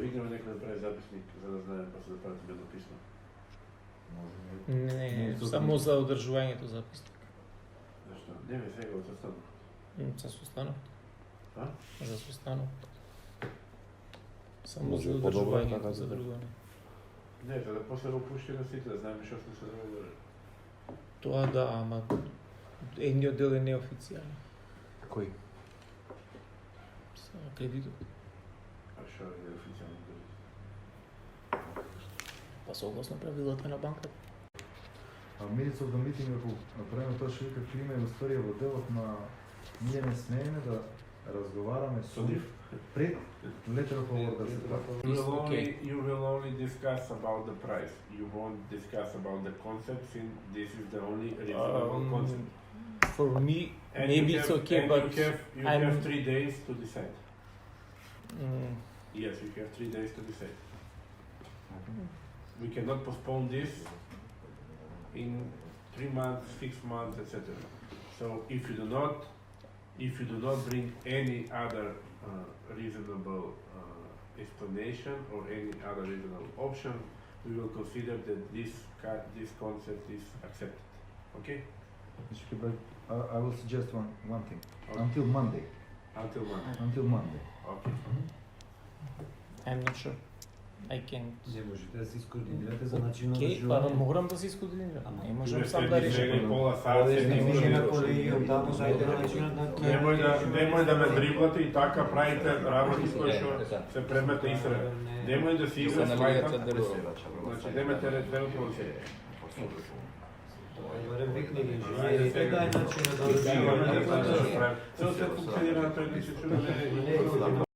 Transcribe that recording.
викнем некој да прави записник, за да знаем, па се да пратиме едно писмо. Не, само за одржувањето записник. Зашто? Не ме сега од состанок. За состанок. А? За состанок. Само Може за подобро одржувањето, така за да- друго не. Не, за да после го пушти на сите, да знаеме што сме се договорили. Тоа да, ама едниот дел е неофицијален. Кој? Са кредитот. А што е официјално дели? Па согласно правилата на банката. Minutes of the meeting, ако направиме тоа што вика клима и уствари во делот на ние не смееме да разговараме со нив пред letter of award да се прави. You will only discuss about the price. You won't discuss about the concept, since this is the only reasonable concept. For me, And maybe you it's have- okay, and but you I'm- have 3 days to decide. mm, Yes, you have 3 days to decide. We cannot postpone this in 3 months, 6 months, etc. So if you do not bring any other reasonable explanation or any other reasonable option, we will consider that this concept is accepted. Okay? But I will suggest one thing. Okay. Until Monday. Until Monday. Okay. I'm not sure. I can't. Не можете да се искоординирате за начинот на Окей, па живење. морам да се искоординирам. Ама Не можам Вие сам сте да сега решам. и пола сат, Одеш се не не може може на да колегиум, таму знаете начинот на Немој да ме дриблате и така правите работи кои што се предмет на истрага. Немој да си играш лајка. Значи, немате речено се. Барем викни ги инженерите, дај начинот на живење. Целото функционира на тој начин, што не е